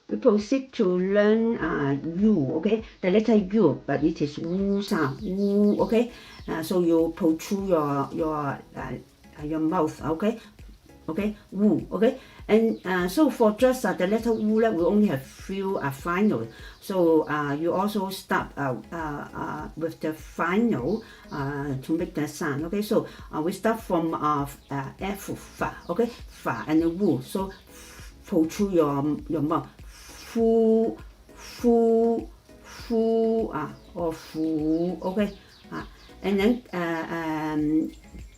we proceed to learn U, okay? The letter U, but it is Wu sound, Wu, okay? So you protrude your mouth, okay? Okay, Wu, okay? And so for just the letter Wu, we only have few final. So you also start with the final to make the sound, okay? So we start from F, Fa, okay? Fa and the Wu. So protrude your mouth. Fu, fu, fu, or fu, okay? And then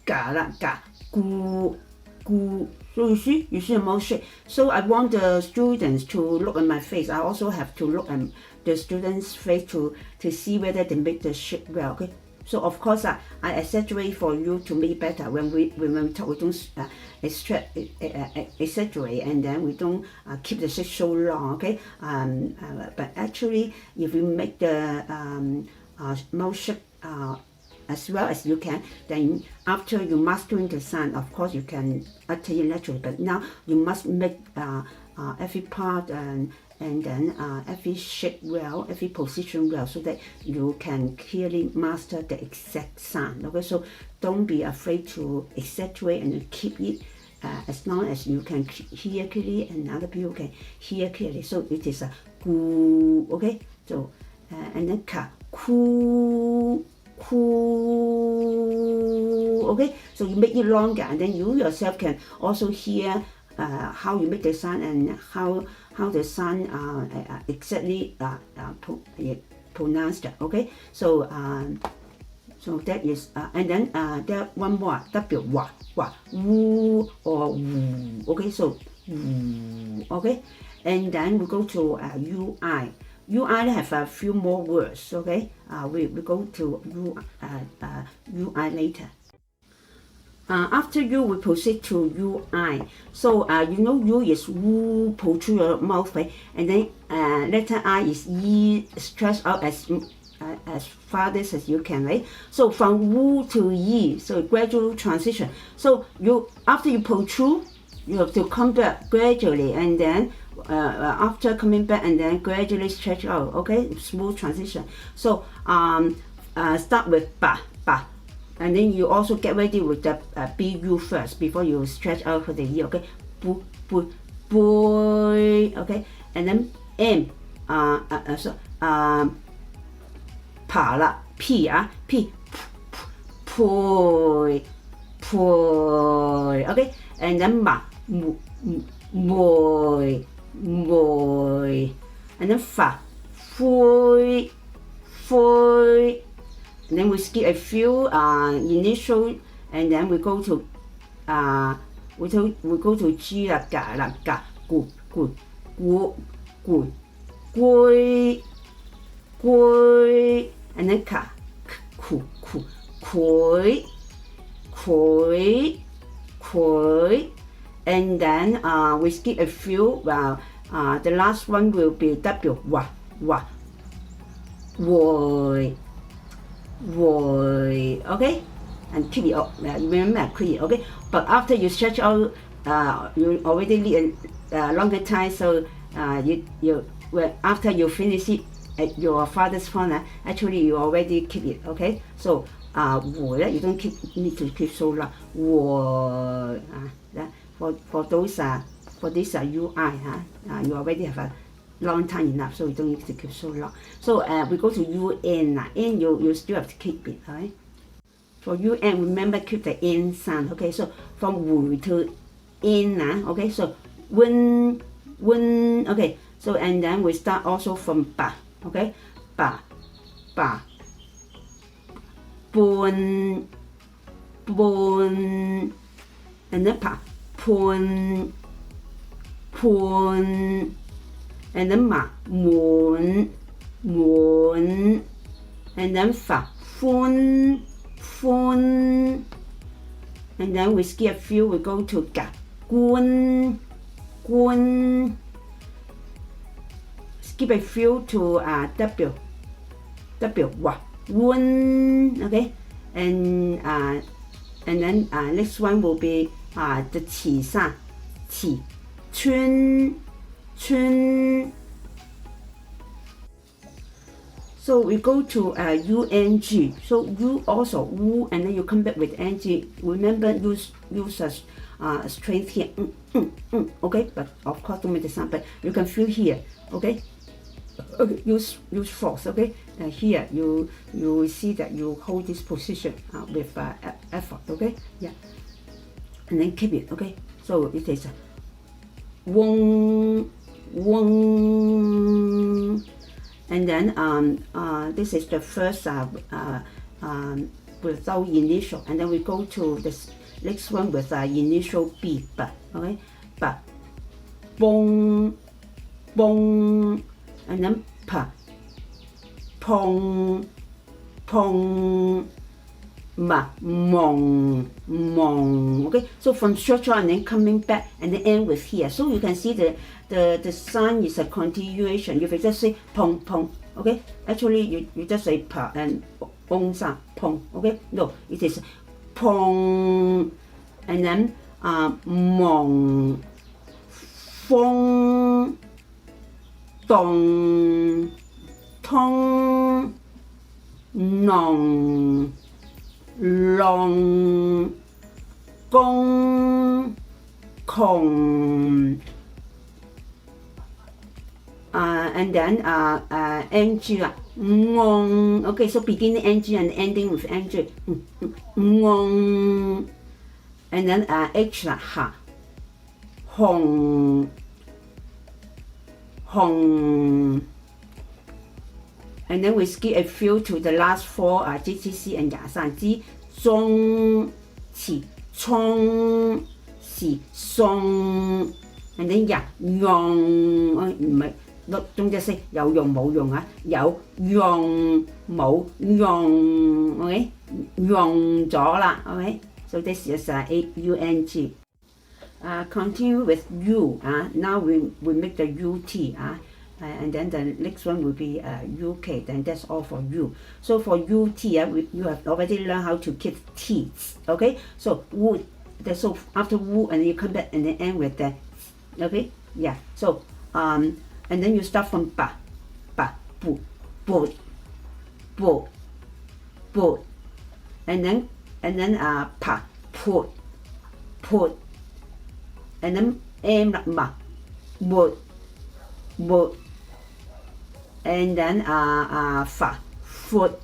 ga, gu, gu. So you see the mouth shape. So I want the students to look at my face. I also have to look at the students' face to see whether they make the shape well, okay? So of course I exaggerate for you to make it better. When we talk, we don't exaggerate, and then we don't keep the shape so long, okay? But actually, if you make the mouth shape as well as you can, then after you mastering the sound, of course you can utter it naturally. But now you must make every part and then every shape well, every position well, so that you can clearly master the exact sound. Okay, so don't be afraid to exaggerate and keep it as long as you can hear clearly and other people can hear clearly. So it is a gu, okay? So and then ka, ku, ku, okay? So you make it longer, and then you yourself can also hear how you make the sound and how the sound exactly pronounced, okay? So so that is and then there one more W, wa, wu or wu, okay? So wu, okay? And then we go to UI. UI have a few more words, okay? We go to UI later. After U, we proceed to UI. So you know U is Wu, protrude your mouth, right? And then letter I is Yi, stretch out as farthest as you can, right? So from Wu to Yi, so gradual transition. So after you protrude, you have to come back gradually, and then after coming back, and then gradually stretch out, okay? Smooth transition. So start with ba. And then you also get ready with the BU first before you stretch out for the E, okay? Bu, boy, okay? And then M, pa la, P, poi, okay? And then ma, boy, and then fa, foi. And then we skip a few initial, and then we go to we go to G, ga, gu, gui, and then ka, ku, koi, and then we skip a few. The last one will be W, wa, woi, okay? And keep it up. Remember, keep it, okay? But after you stretch out, you already need a longer time, so after you finish it at your farthest corner, actually you already keep it, okay? So you don't need to keep so long. For this UI, you already have a long time enough, so you don't need to keep so long. So we go to UN. N, you still have to keep it, alright? For UN, remember keep the N sound, okay? So from Wu to N, okay? So Wen, okay? So and then we start also from Ba, okay? Ba, Bun, and then Pa, Pun, and then ma, moon, and then fa, fun, and then we skip a few, we go to ga, gun, skip a few to W, wa, wun, okay? And then next one will be the qi sound, qi, chun, So we go to ung. So you also wu, and then you come back with ng. Remember, use strength here. Okay, but of course don't make the sound. But you can feel here. Okay. Okay. Use force. Okay. Here you will see that you hold this position with effort. Okay. Yeah. And then keep it. Okay. So it is wong. And then this is the first without initial, and then we go to this next one with initial B. But okay, but bong, and then pa, pong, ma, mong. Okay, so from short and then coming back and then end with here. So you can see the sign is a continuation. If you just say pong, okay, actually you just say pa and pong sa pong. Okay, no, it is pong and then mong, fong, dong, tong, nong, long, gong, kong, and then ng, ngong. Okay, so beginning ng and ending with ng, ngong, and then h ha, hong, and then we skip a few to the last four GTC and 雅散 G, 中, 起, 冲, 喜, 松, and then 用, 唔係中隻色有用冇用啊，有用冇用 ，OK， 用咗啦 ，OK， so this is AUNG. Continue with U. Now we make the UT. And then the next one will be UK. Then that's all for U. So for UT, you have already learned how to keep T's. Okay. So would. So after wu, and then you come back and then end with that. Okay. Yeah. So and then you start from ba, bu, and then pa, put, and then ma, would, and then fa, foot.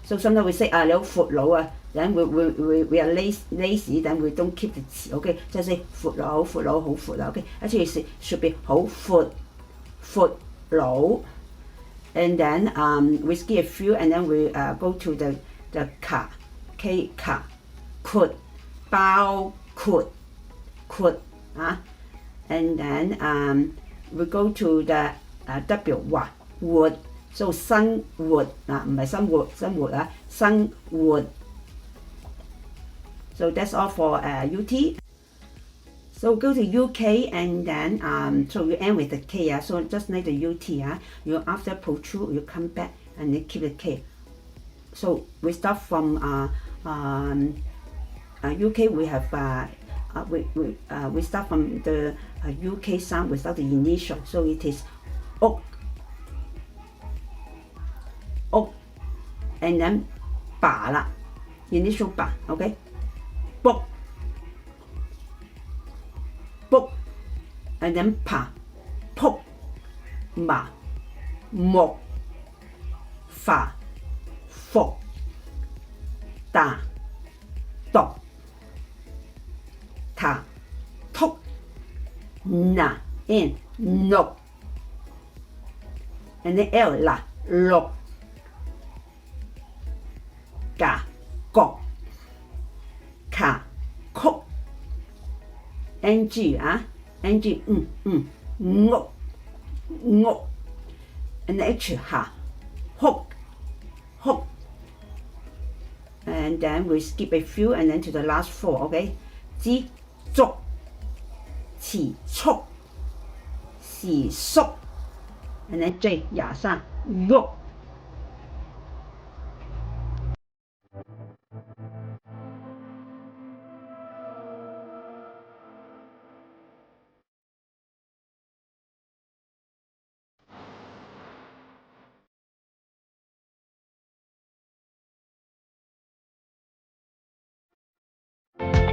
So sometimes we say 你好闊佬 then we are lazy, then we don't keep the 詞 okay, just say 闊佬好闊 okay, actually it should be 好闊佬, and then we skip a few and then we go to the ka, could, 包括 and then we go to the W, 活 so 生活唔係生活生活 so that's all for UT. So go to UK and then so you end with the K, so just like the UT, you after protrude you come back and then keep the K. So we start from UK, we have we start from the UK sound without the initial, so it is ok, and then 把啦 initial 把 okay, book, and then 爬 扑 麻 木 法 服 打 讀 他 突 na in 六 and then L 啦 六 gà 角 卡 曲 ng ng 屋 and H 下 hook, and then we skip a few and then to the last four, okay, 知足 持速 時速 and then J 雅散 喐